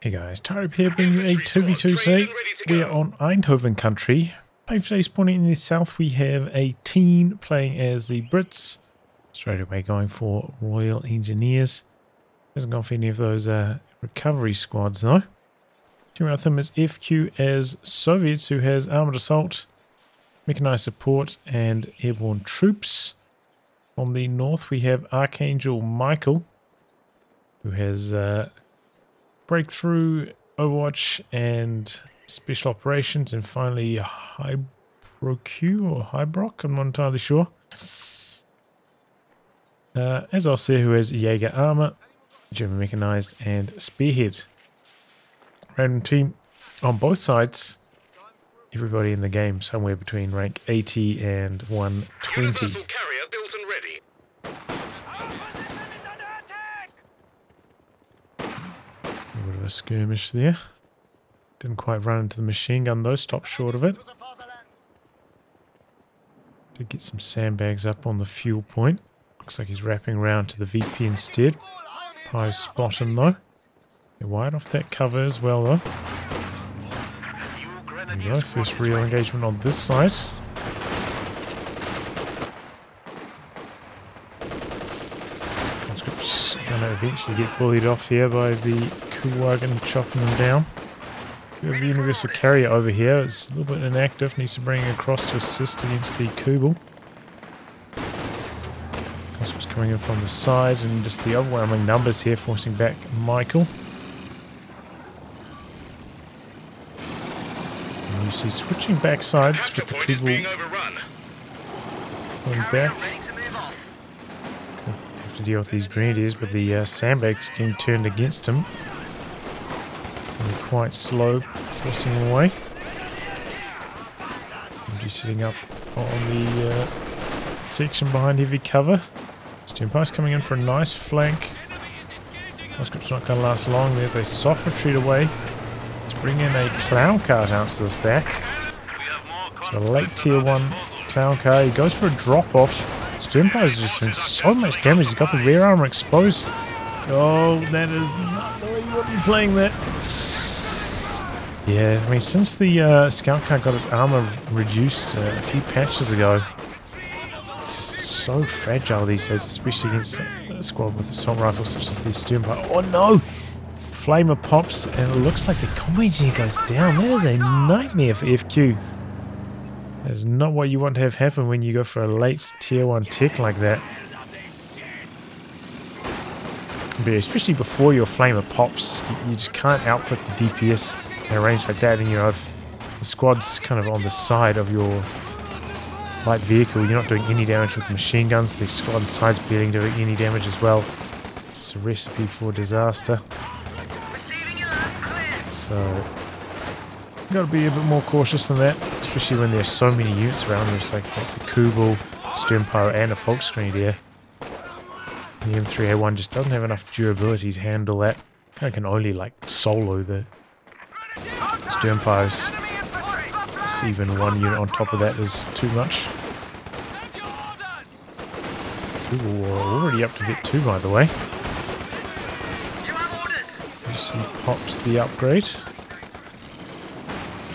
Hey guys, Tarek here bringing you a 2v2 today. We are on Eindhoven country. Playing today's spawning in the south, we have a team playing as the Brits. Straight away going for Royal Engineers. Hasn't gone for any of those recovery squads though. Team with them is FQ as Soviets, who has Armoured Assault, Mechanized Support and Airborne Troops. From the north we have Archangel Michael, who has Breakthrough, Overwatch and Special Operations, and finally hybroq or hybroq, I'm not entirely sure. As Ostheer, who has Jaeger Armour, German Mechanized and Spearhead. Random team on both sides. Everybody in the game somewhere between rank 80 and 120. A bit of a skirmish there. Didn't quite run into the machine gun though, stopped short of it. Did get some sandbags up on the fuel point. Looks like he's wrapping around to the VP instead. I spot him though. They're wide off that cover as well though. There we go, first real engagement on this side. Conscript's gonna eventually get bullied off here by the wagon chopping them down. We have the universal carrier over here. It's a little bit inactive. Needs to bring it across to assist against the Kubel. Conscript's coming in from the side and just the overwhelming numbers here forcing back Michael. And you see switching back sides with the Kubel going back. Have to deal with these grenadiers, but the sandbags getting turned against him. Quite slow, forcing him away. He's sitting up on the section behind heavy cover. Steampipe's coming in for a nice flank. Conscript's not going to last long there. They soft retreat away. Let's bring in a clown car to answer this back. So a late tier 1 clown car. He goes for a drop off. Steampipe's just doing so much damage. He's got the rear armor exposed. Oh, that is not the way you want to be playing that. Yeah, I mean, since the scout car got its armor reduced a few patches ago, it's just so fragile these days, especially against a squad with assault rifles such as these Steampipe. Oh no! Flamer pops, and it looks like the combat engineer goes down. That is a nightmare for FQ. That is not what you want to have happen when you go for a late tier 1 tech like that. But especially before your flamer pops, you just can't output the DPS in a range like that, and you know, if the squad's kind of on the side of your light vehicle, you're not doing any damage with machine guns. The squad side's barely doing any damage as well. It's a recipe for disaster. So you got to be a bit more cautious than that, especially when there's so many units around. There's like the Kubel, Steampipe, and a Volksgrenadier. The M3A1 just doesn't have enough durability to handle that. Kind of can only like solo the Steampipes. Just even one unit on top of that is too much. Ooh, already up to Vet 2 by the way. You see pops the upgrade.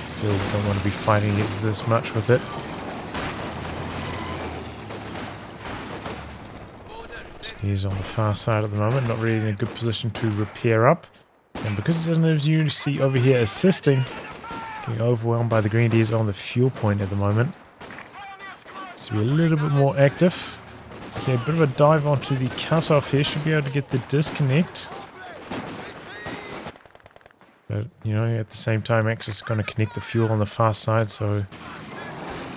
Still don't want to be fighting against this much with it. He's on the far side at the moment, not really in a good position to repair up. And because he doesn't have his unity over here assisting, getting overwhelmed by the grenadiers on the fuel point at the moment. So be a little bit more active. Okay, a bit of a dive onto the cutoff here, should be able to get the disconnect. But, you know, at the same time, Axis is going to connect the fuel on the far side, so it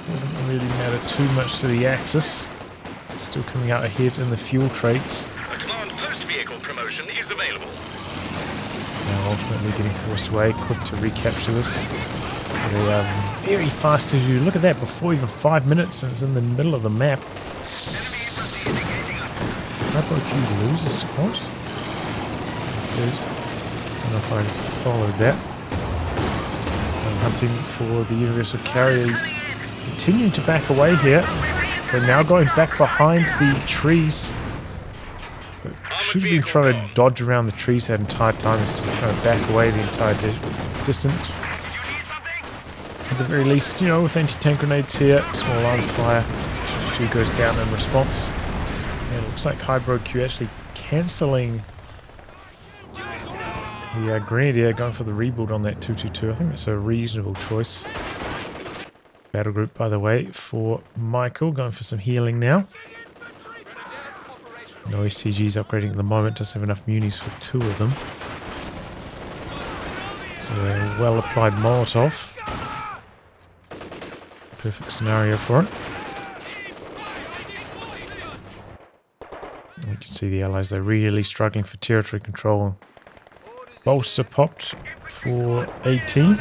doesn't really matter too much to the Axis. It's still coming out ahead in the fuel traits. A command post vehicle promotion is available. Now ultimately getting forced away, quick to recapture this. They are very fast to do. Look at that, before even 5 minutes and it's in the middle of the map. hybroq lose a squad? Please. I don't know if I followed that. I'm hunting for the universal carrier. He's continuing to back away here. We're now going back behind the trees. But should have been trying to dodge around the trees that entire time instead of trying to back away the entire distance. At the very least, you know, with anti-tank grenades here, small arms fire, 2 goes down in response. And it looks like hybroq actually cancelling the Grenadier, going for the rebuild on that 222. I think that's a reasonable choice. Battle group, by the way, for Michael, going for some healing now. No STGs upgrading at the moment, does have enough munis for 2 of them. So a well applied Molotov. Perfect scenario for it. You can see the allies, they're really struggling for territory control. Bolster popped for 18.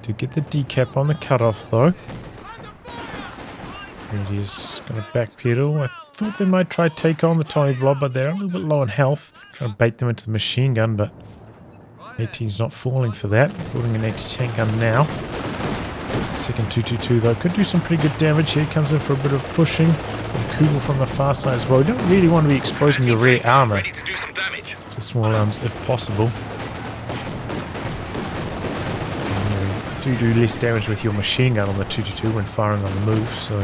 To get the decap on the cutoff though. He's going to backpedal. I thought they might try to take on the Tommy Blob, but they're a little bit low on health. Trying to bait them into the machine gun, but 18's not falling for that. Building an anti-tank gun now. Second 222 though could do some pretty good damage here. Comes in for a bit of pushing. Kugel from the far side as well. You don't really want to be exposing your rear armor to small arms if possible. You do less damage with your machine gun on the 222 when firing on the move, so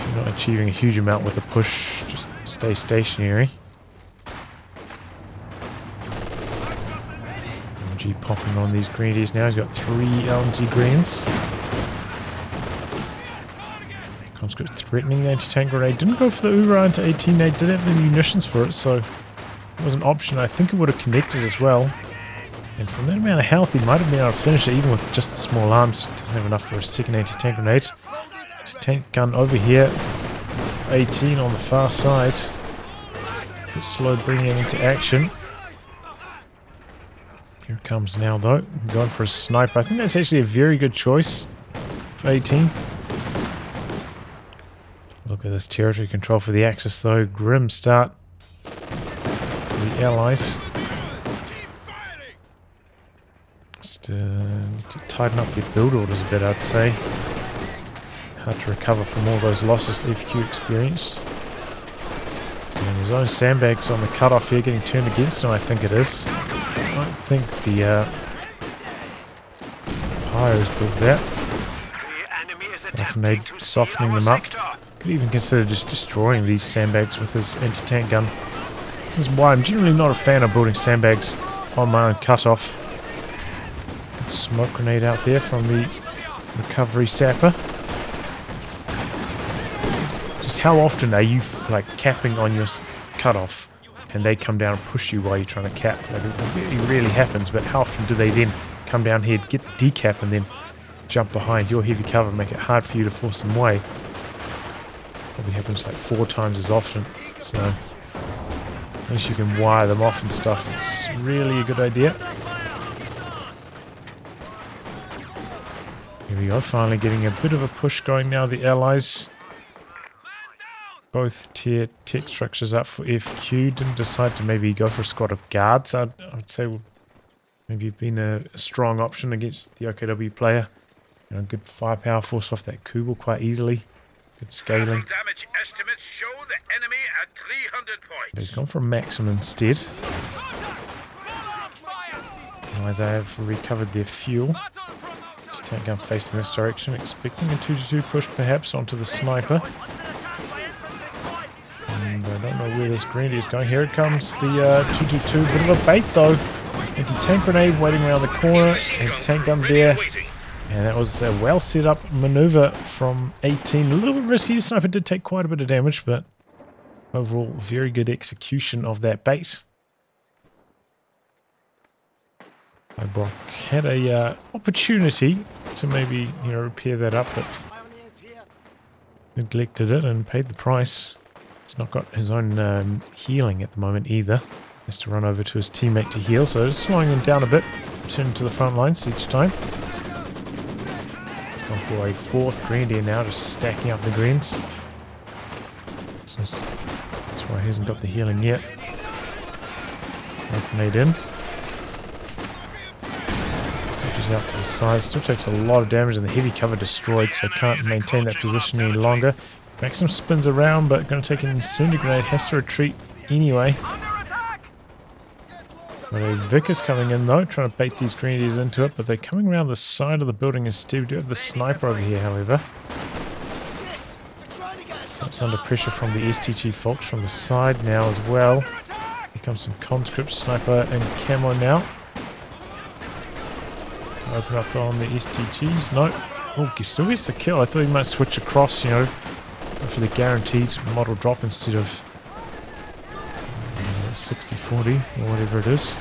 you're not achieving a huge amount with the push. Just stay stationary. LMG popping on these grenadiers now. He's got 3 LMG greens. Conscript threatening the anti-tank grenade. Didn't go for the Ura into 18. They did have the munitions for it, so it was an option. I think it would have connected as well. And from that amount of health, he might have been able to finish it even with just the small arms. He doesn't have enough for a second anti-tank grenade. Tank gun over here. 18 on the far side. A bit slow bringing it into action. Here it comes now though. Going for a sniper. I think that's actually a very good choice for 18. Look at this territory control for the Axis though. Grim start for the Allies. To tighten up their build orders a bit, I'd say. Hard to recover from all those losses FQ experienced. And his own sandbags on the cutoff here getting turned against him, I think it is. I don't think the Pyros built that. Often softening them up. Could even consider just destroying these sandbags with his anti-tank gun. This is why I'm generally not a fan of building sandbags on my own cutoff. Smoke grenade out there from the recovery sapper. Just how often are you like capping on your cutoff and they come down and push you while you're trying to cap? Like, it really rarely happens, but how often do they then come down here, get the decap and then jump behind your heavy cover and make it hard for you to force them away? Probably happens like 4 times as often. So unless you can wire them off and stuff, it's really a good idea. Here we go, finally getting a bit of a push going now. The Allies, both tier tech structures up for FQ. Didn't decide to maybe go for a squad of guards. I'd say would maybe been a strong option against the OKW player. You know, good firepower, force off that Kubel quite easily. Good scaling. Damage estimates show the enemy at 300 points. But he's gone for a maximum instead. Allies have recovered their fuel. Tank gun facing this direction, expecting a 2-2 push perhaps onto the sniper. And I don't know where this grenadier is going. Here it comes, the 2-2. Bit of a bait though. Anti-tank grenade waiting around the corner. Anti-tank gun there. And that was a well set up maneuver from 18. A little bit risky. The sniper did take quite a bit of damage, but overall very good execution of that bait. hybroq had a opportunity to maybe, you know, repair that up, but neglected it and paid the price. He's not got his own healing at the moment either. He has to run over to his teammate to heal, so just slowing him down a bit, turning to the front lines each time. He's gone for a 4th grenadier now, just stacking up the greens. So that's why he hasn't got the healing yet. Made in. pushes out to the side. Still takes a lot of damage and the heavy cover destroyed, so can't maintain that position any longer. Maxim spins around, but going to take an incendiary grenade. Has to retreat anyway. But a Vic is coming in though, trying to bait these grenadiers into it, but they're coming around the side of the building instead. We do have the sniper over here, however. It's under pressure from the STG folks from the side now as well. Here comes some conscript, sniper and camo now. Open up on the STGs. No. Oh, he still gets the kill. I thought he might switch across, you know, for the guaranteed model drop instead of 60-40 or whatever it is.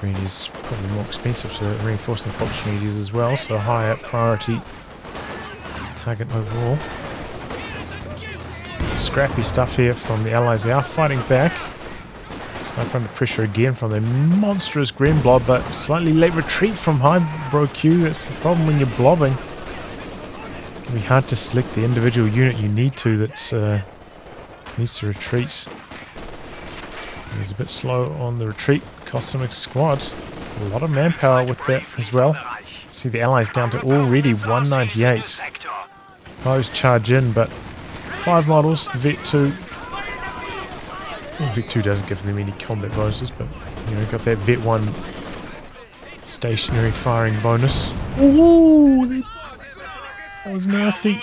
Green is probably more expensive to reinforce than Fox Grenadiers as well, so higher priority target overall. Scrappy stuff here from the Allies. They are fighting back. Sniper under pressure again from the monstrous Gren Blob, but slightly late retreat from hybroq. That's the problem when you're blobbing. It can be hard to select the individual unit you need to that's needs to retreat. He's a bit slow on the retreat. Cosmic squad. A lot of manpower with that as well. See the Allies down to already 198. Foes charge in, but 5 models, the Vet 2. Well, Vet 2 doesn't give them any combat bonuses, but you know, got that Vet 1 stationary firing bonus. Ooh, that was nasty.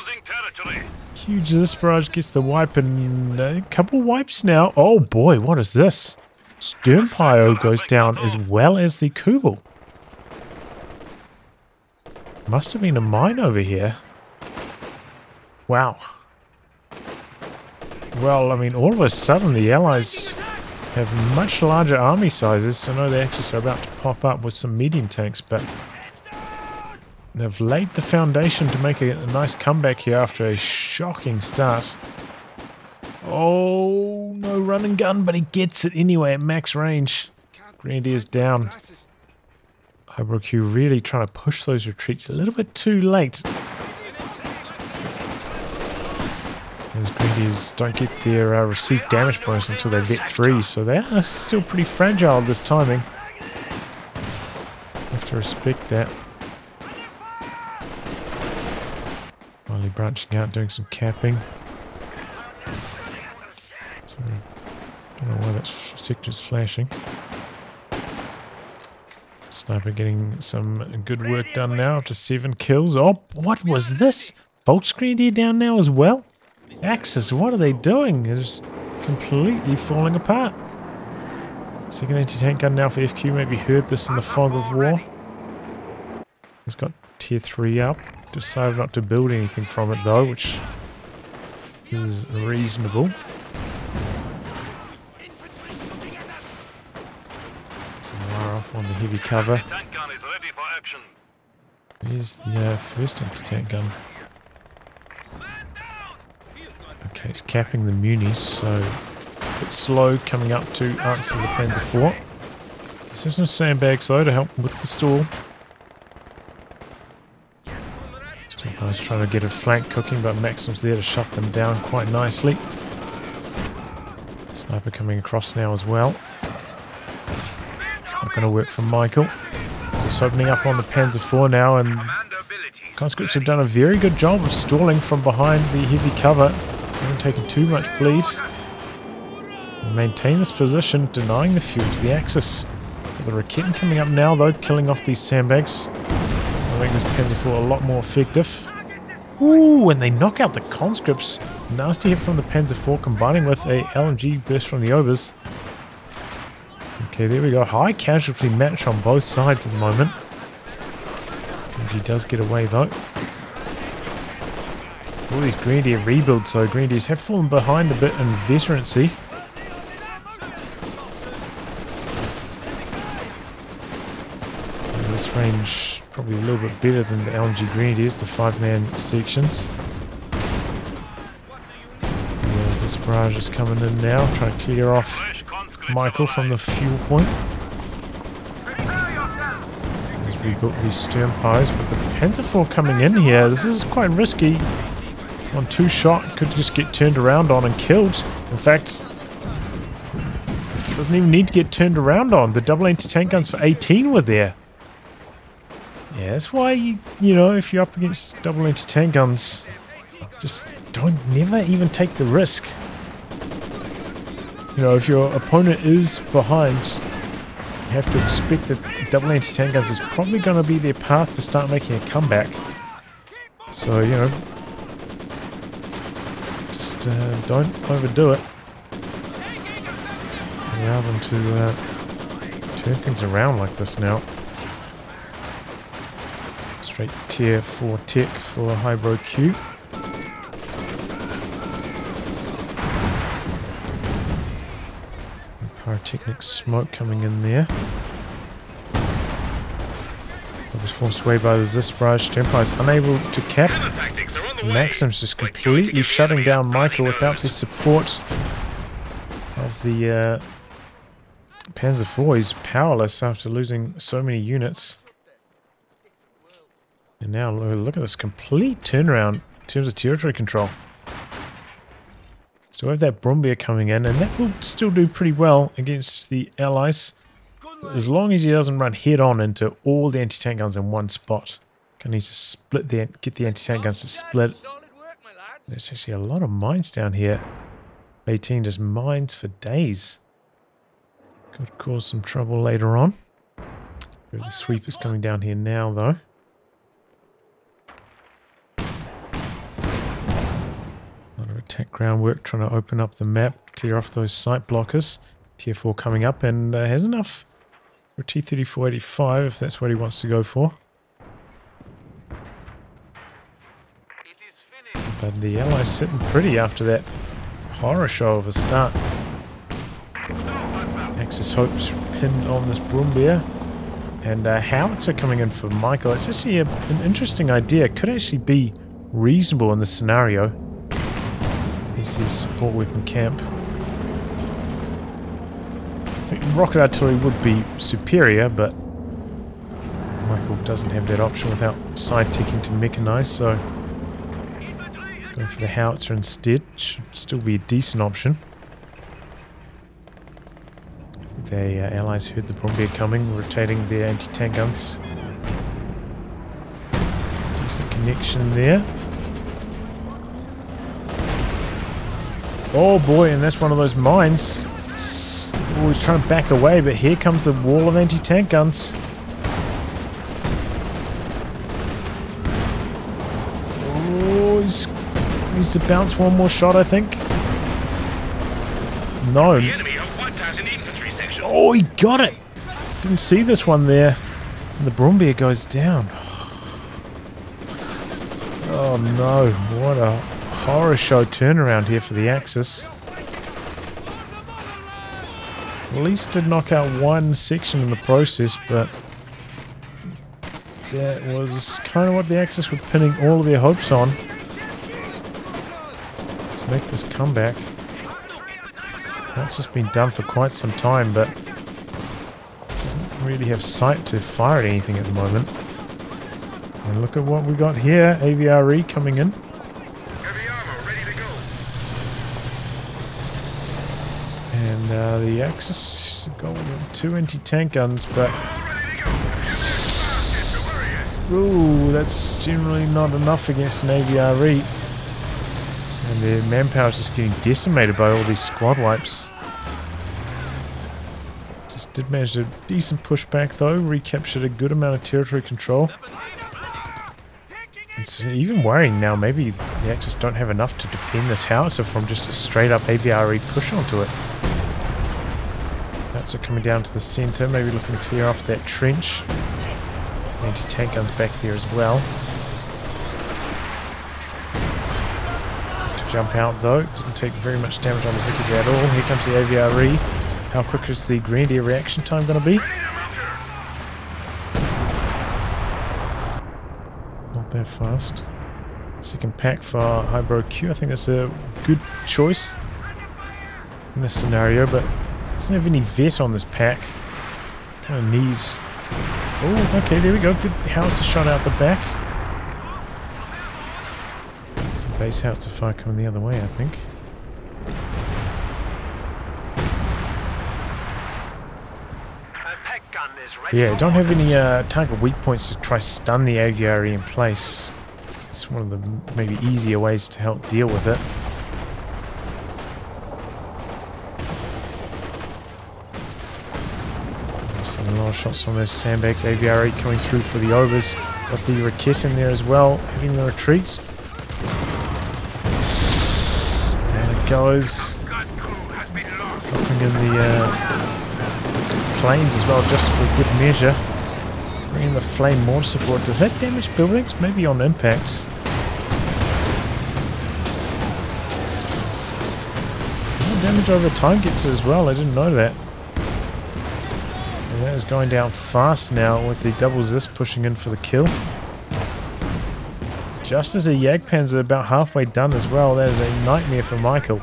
Huge this barrage gets the wipe and a couple wipes now. Oh boy, what is this? Sternpio goes down as well as the Kubel. Must have been a mine over here. Wow. Well, I mean, all of a sudden the Allies have much larger army sizes. I know they actually are about to pop up with some medium tanks, but they've laid the foundation to make a nice comeback here after a shocking start. Oh, no run and gun, but he gets it anyway at max range. Grenadiers down. hybroq really trying to push those retreats a little bit too late. Those Grenadiers don't get their received damage bonus until they Vet 3, so they are still pretty fragile this timing. Have to respect that. Finally branching out, doing some capping. So, don't know why that sector's flashing. Sniper getting some good work done now after 7 kills. Oh, what was this? Volksgrenadier down now as well? Axis, what are they doing? It's completely falling apart. Second anti-tank gun now for FQ. Maybe heard this in the fog of war. He's got tier 3 up. Decided not to build anything from it though, which is reasonable. Some wire off on the heavy cover. Where's the first anti-tank gun? Okay, it's capping the munis, so a bit slow coming up to answer the Panzer IV. Let's have some sandbags though to help with the stall. Still trying to get a flank cooking, but Maxim's there to shut them down quite nicely. Sniper coming across now as well. It's not going to work for Michael. Just opening up on the Panzer IV now, and conscripts have done a very good job of stalling from behind the heavy cover. Haven't taken too much bleed. Maintain this position, denying the fuel to the Axis. The Raketen coming up now though, killing off these sandbags. I'll make this Panzer IV a lot more effective. Ooh, and they knock out the conscripts. Nasty hit from the Panzer IV combining with a LMG burst from the Overs. Okay, there we go. High casualty match on both sides at the moment. LMG does get away though. All these Grenadier rebuilds, so Grenadiers have fallen behind a bit in veterancy. And this range probably a little bit better than the LMG Grenadiers, the 5-man sections. There's this barrage is coming in now, trying to clear off Michael from the fuel point. He's rebuilt these stern pies, but the Panzer IV coming in here, this is quite risky. On 2 shot, could just get turned around on and killed. In fact, doesn't even need to get turned around on. The double anti-tank guns for 18 were there. Yeah, that's why, you know, if you're up against double anti-tank guns, just never even take the risk. You know, if your opponent is behind, you have to expect that double anti-tank guns is probably going to be their path to start making a comeback. So, you know, just don't overdo it. Allow them to turn things around like this now. Straight tier 4 tech for hybroq. Pyrotechnic smoke coming in there. I was forced away by the Zis barrage. Templar is unable to cap. Maxim's just completely shutting down Michael without the support of the Panzer IV. He's powerless after losing so many units. And now look at this complete turnaround in terms of territory control. So we have that Brumbier coming in, and that will still do pretty well against the Allies. As long as he doesn't run head on into all the anti-tank guns in one spot. Gonna need to split get the anti-tank guns to split. There's actually a lot of mines down here. 18 just mines for days. Could cause some trouble later on. The sweepers coming down here now, though. A lot of attack groundwork, trying to open up the map, clear off those site blockers. Tier 4 coming up, and has enough for a T-34-85 if that's what he wants to go for. But the Allies sitting pretty after that horror show of a start. Axis Hope's pinned on this Brumbier. And howitzer coming in for Michael. It's actually an interesting idea. It could actually be reasonable in this scenario. Here's the support weapon camp. I think rocket artillery would be superior, but Michael doesn't have that option without side-ticking to mechanized, so going for the howitzer instead should still be a decent option. The Allies heard the Brumbier coming, rotating their anti-tank guns. Decent connection there. Oh boy, and that's one of those mines. Oh, he's trying to back away, but here comes the wall of anti-tank guns. Oh, he's needs to bounce one more shot, I think. No. Oh, he got it! Didn't see this one there. And the Brumbier goes down. Oh no, what a horror show turnaround here for the Axis. At least did knock out one section in the process, but that was kind of what the Axis were pinning all of their hopes on to make this comeback. That's just been done for quite some time, but doesn't really have sight to fire at anything at the moment. And look at what we got here. AVRE coming in. Heavy armor ready to go. And the Axis got 2 anti-tank guns, but ooh, that's generally not enough against an AVRE. And their manpower is just getting decimated by all these squad wipes. Just did manage a decent pushback though, recaptured a good amount of territory control. It's even worrying now, maybe the Axis don't have enough to defend this howitzer from just a straight up AVRE push onto it. Howitzer coming down to the centre, maybe looking to clear off that trench. Anti-tank guns back there as well. Jump out though, didn't take very much damage on the Vickers at all. Here comes the AVRE. How quick is the Grenadier reaction time going to be? Not that fast. Second pack for hybroq. I think that's a good choice in this scenario, but doesn't have any vet on this pack. Kind of needs. Oh, okay, there we go. Good howitzer shot out the back. Base howitzer fire coming the other way, I think. Yeah, don't have any target weak points to try stun the aviary in place. It's one of the maybe easier ways to help deal with it. Seeing a lot of shots on those sandbags. Aviary coming through for the overs. Got the Raket in there as well, hitting the retreats. Down it goes. Dropping in the planes as well, just for good measure. Bringing the flame mortar support. Does that damage buildings? Maybe on impact. More damage over time gets it as well. I didn't know that. And that is going down fast now with the double Zis pushing in for the kill. Just as a Jagdpanzer about halfway done as well. That is a nightmare for Michael.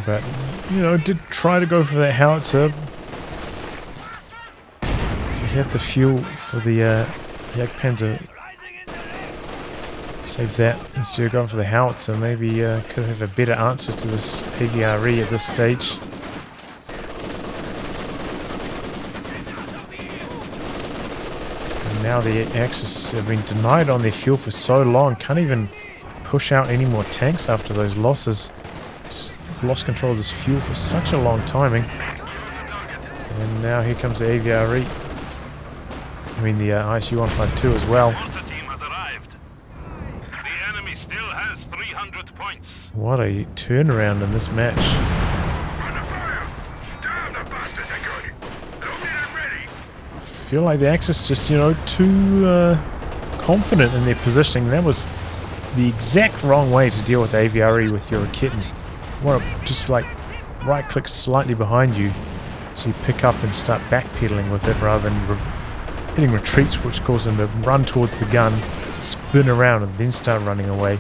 But, you know, did try to go for that howitzer. If he had the fuel for the Jagdpanzer, save that instead of going for the howitzer, maybe could have a better answer to this AVRE at this stage. And now the Axis have been denied on their fuel for so long, can't even push out any more tanks after those losses. Just lost control of this fuel for such a long timing. And now here comes the AVRE. I mean the ISU-152 as well. What a turnaround in this match. I feel like the Axis just, you know, too confident in their positioning. That was the exact wrong way to deal with AVRE with your kitten. You want to just like right click slightly behind you so you pick up and start backpedaling with it rather than hitting retreats, which cause them to run towards the gun, spin around and then start running away.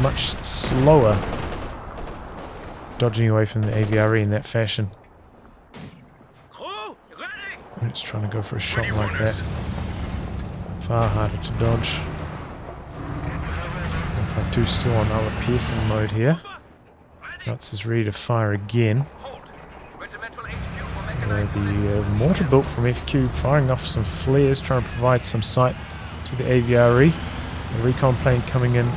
Much slower dodging away from the AVRE in that fashion. I'm just trying to go for a shot like that. Far harder to dodge. 152 still on other piercing mode here. Nuts is ready to fire again. The mortar built from FQ firing off some flares, trying to provide some sight to the AVRE. The recon plane coming in.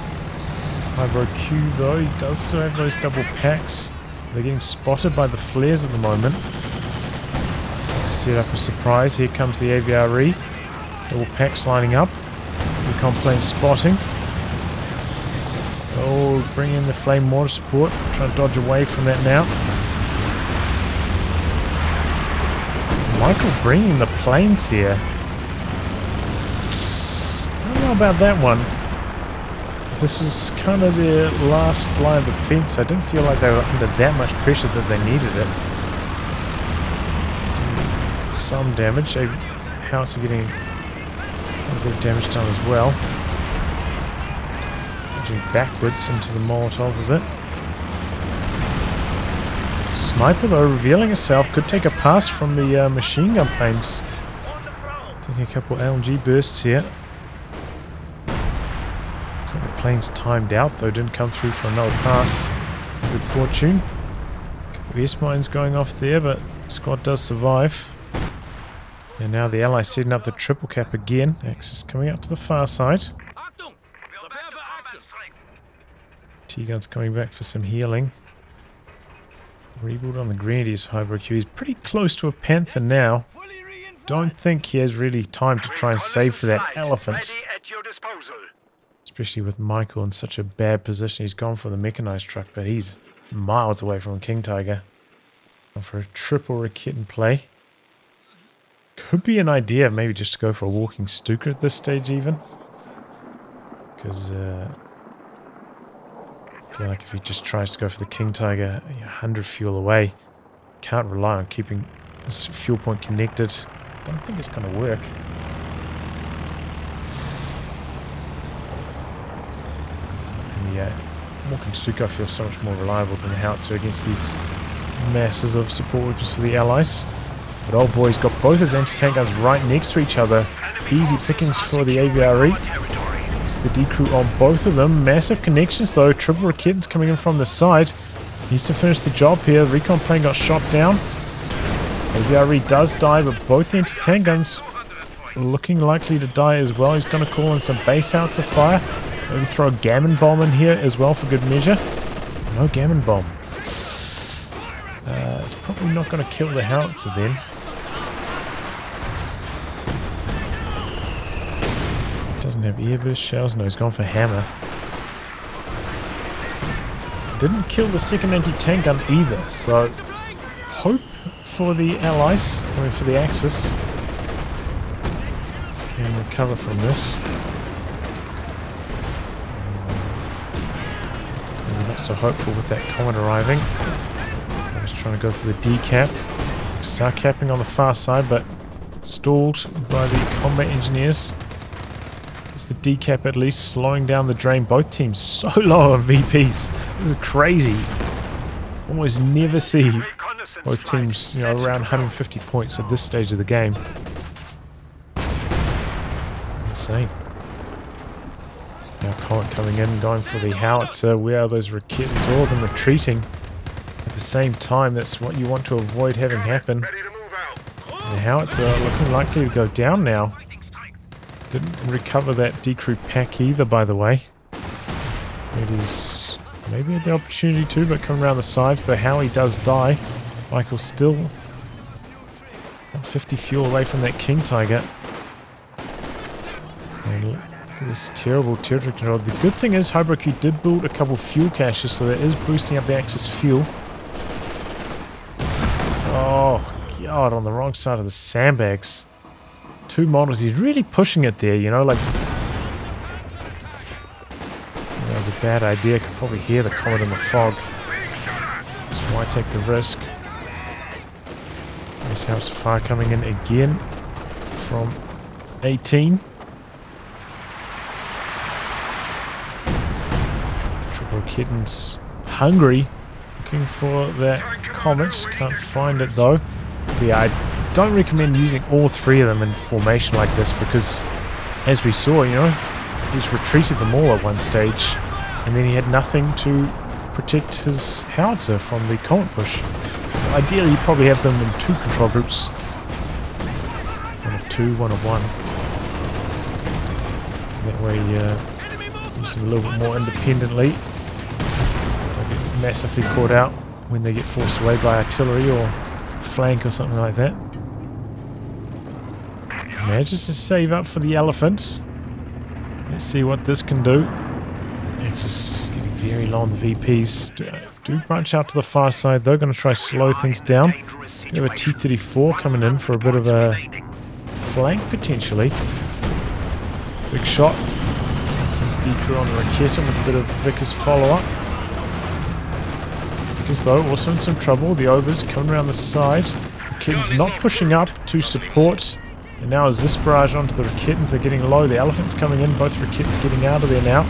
hybroq though, he does still have those double packs. They're getting spotted by the flares at the moment. To set up a surprise, here comes the AVRE. Double packs lining up. Recon plane spotting. Oh, bring in the flame mortar support. Trying to dodge away from that now. Michael bringing the planes here. I don't know about that one. This was kind of their last line of defense. I didn't feel like they were under that much pressure that they needed it. Some damage. Howitzer getting a bit of damage done as well. Backwards into the Molotov a bit. Sniper though revealing itself, could take a pass from the machine gun planes. Taking a couple LMG bursts here. Looks like the plane's timed out though, didn't come through for another pass. Good fortune. Couple S-mines going off there, but the squad does survive. And now the Allies setting up the triple cap again. Axis coming out to the far side. T-Gun's coming back for some healing. Rebuild on the Grenadiers for hybroq. He's pretty close to a Panther now. Don't think he has really time to try and save for that elephant. Especially with Michael in such a bad position. He's gone for the mechanized truck, but he's miles away from a King Tiger. Gone for a triple Raket in play. Could be an idea maybe just to go for a walking Stuka at this stage even. Because I feel like if he just tries to go for the King Tiger 100 fuel away, can't rely on keeping this fuel point connected. Don't think it's going to work. And the walking Stuka feels so much more reliable than the howitzer against these masses of support weapons for the Allies. But old boy's got both his anti-tank guns right next to each other. easy pickings for the AVRE. It's the D crew on both of them. Massive connections though. Triple Raketans coming in from the side. Needs to finish the job here. The recon plane got shot down. AVRE does die, but both the anti-tank guns looking likely to die as well. He's going to call in some base howitzer fire. Maybe throw a gammon bomb in here as well for good measure. No gammon bomb. It's probably not going to kill the howitzer then. Doesn't have airburst shells. No, he's gone for hammer. Didn't kill the second anti-tank gun either. So, hope for the Allies, I mean for the Axis, can recover from this. I'm not so hopeful with that Comet arriving. I was trying to go for the decap. Start capping on the far side, but stalled by the combat engineers. It's the decap at least slowing down the drain. Both teams so low on VPs. This is crazy. Almost never see both teams, you know, around 150 points at this stage of the game. Insane. Now Comet coming in, going for the howitzer. Where are those Raketans? All of them retreating at the same time. That's what you want to avoid having happen. The howitzer looking likely to go down now. Didn't recover that decrew pack either, by the way. It is maybe the opportunity to, but coming around the sides. The Howie does die. Michael's still 50 fuel away from that King Tiger. And look at this terrible territory control. The good thing is hybroq did build a couple fuel caches, so that is boosting up the Axis fuel. Oh god, on the wrong side of the sandbags. Two models, he's really pushing it there, you know, like that was a bad idea. Could probably hear the Comet in the fog. That's why take the risk. There's howitzer fire coming in again from 18. Triple Kittens hungry, looking for that Comet. Can't find it though. But yeah, I don't recommend using all three of them in formation like this because, as we saw, you know, he's retreated them all at one stage, and then he had nothing to protect his howitzer from the Comet push. So ideally, you'd probably have them in two control groups. One of two, one of one. That way, use them a little bit more independently. They'll get massively caught out when they get forced away by artillery or flank or something like that. Manages to save up for the elephant. Let's see what this can do. Axis getting very low on the VPs. Do branch out to the far side though. Going to try slow things down. We have a T-34 coming in for a bit of a flank potentially. Big shot. Some decrew on the Raketa with a bit of Vickers follow-up. Vickers though also in some trouble. The overs coming around the side. Raketans not pushing up to support. And now as this barrage onto the Raketans, they're getting low. The elephant's coming in, both Raketans getting out of there now.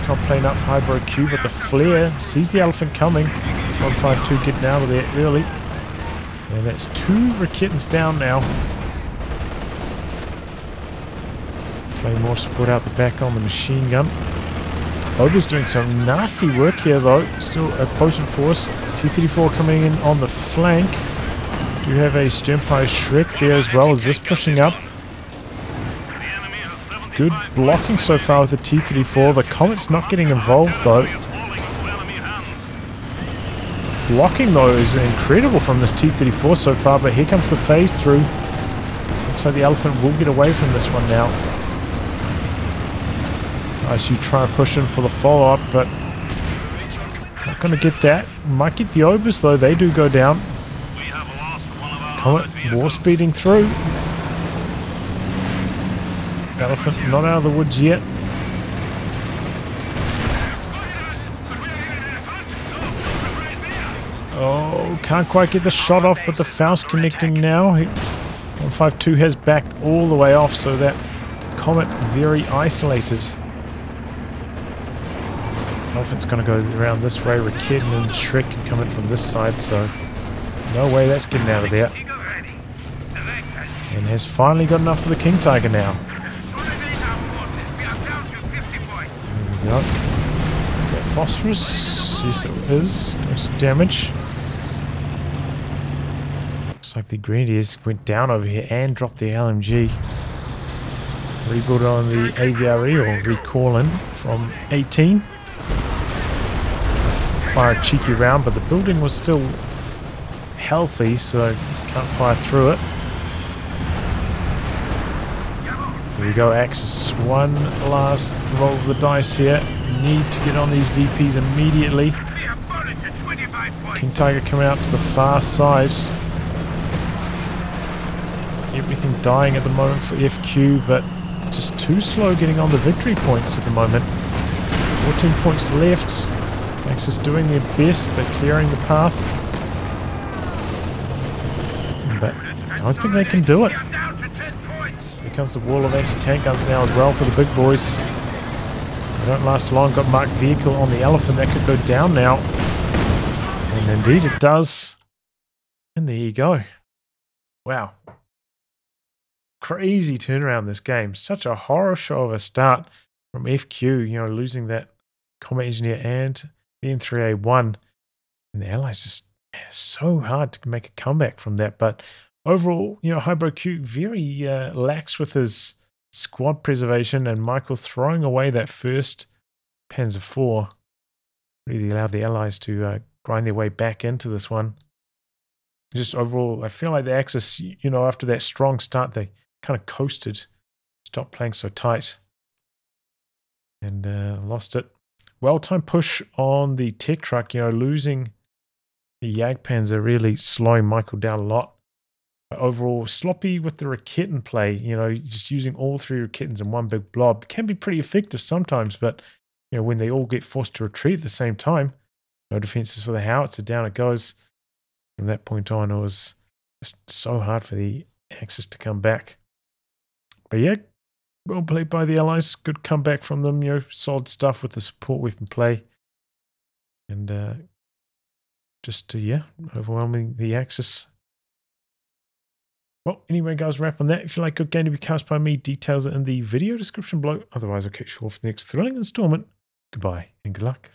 Recon plane up for hybroq, but the flare sees the elephant coming. 152 getting out of there early. And that's two Raketans down now. Flame more support out the back on the machine gun. Ober's doing some nasty work here though. Still a potent force. T-34 coming in on the flank. You have a Sternpire Shrek there as well. Is this pushing up? Good blocking so far with the T-34. The Comet's not getting involved though. Blocking though is incredible from this T-34 so far, but here comes the phase through. Looks like the elephant will get away from this one now. Nice, you try and push in for the follow-up, but not going to get that. Might get the Obers though, they do go down. Comet war speeding through. Elephant not out of the woods yet. Oh, can't quite get the shot off, but the Faust connecting now. 152 has backed all the way off, so that Comet very isolated. Elephant's going to go around this way. Raketen and Shrek can come in from this side, so no way that's getting out of there. And has finally got enough for the King Tiger now. There we go. Is that phosphorus? Yes, it is. Doing some damage. Looks like the Grenadiers went down over here and dropped the LMG. Rebuild on the AVRE or recalling from 18. Fire a cheeky round, but the building was still healthy, so can't fire through it. Here we go, Axis. One last roll of the dice here. Need to get on these VPs immediately. King Tiger coming out to the far side. Everything dying at the moment for FQ, but just too slow getting on the victory points at the moment. 14 points left. Axis doing their best. They're clearing the path. But I don't think they can do it. Here comes the wall of anti-tank guns now as well for the big boys. They don't last long. Got marked vehicle on the Elephant. That could go down now. And indeed it does. And there you go. Wow. Crazy turnaround this game. Such a horror show of a start from FQ. You know, losing that combat engineer and the M3A1. And the Allies just so hard to make a comeback from that. But overall, you know, hybroq very lax with his squad preservation, and Michael throwing away that first Panzer IV really allowed the Allies to grind their way back into this one. Just overall, I feel like the Axis, you know, after that strong start, they kind of coasted, stopped playing so tight, and lost it. Well-timed push on the tech truck, you know, losing the Jagdpanzer, really slowing Michael down a lot. But overall, sloppy with the Raketen play, you know, just using all three Raketens in one big blob can be pretty effective sometimes, but, you know, when they all get forced to retreat at the same time, no defenses for the howitzer, down it goes. From that point on, it was just so hard for the Axis to come back. But yeah, well played by the Allies. Good comeback from them. You know, solid stuff with the support weapon play. And just, yeah, overwhelming the Axis. Well, anyway, guys, wrap on that. If you like good game to be cast by me, details are in the video description below. Otherwise, I'll catch you all for the next thrilling installment. Goodbye and good luck.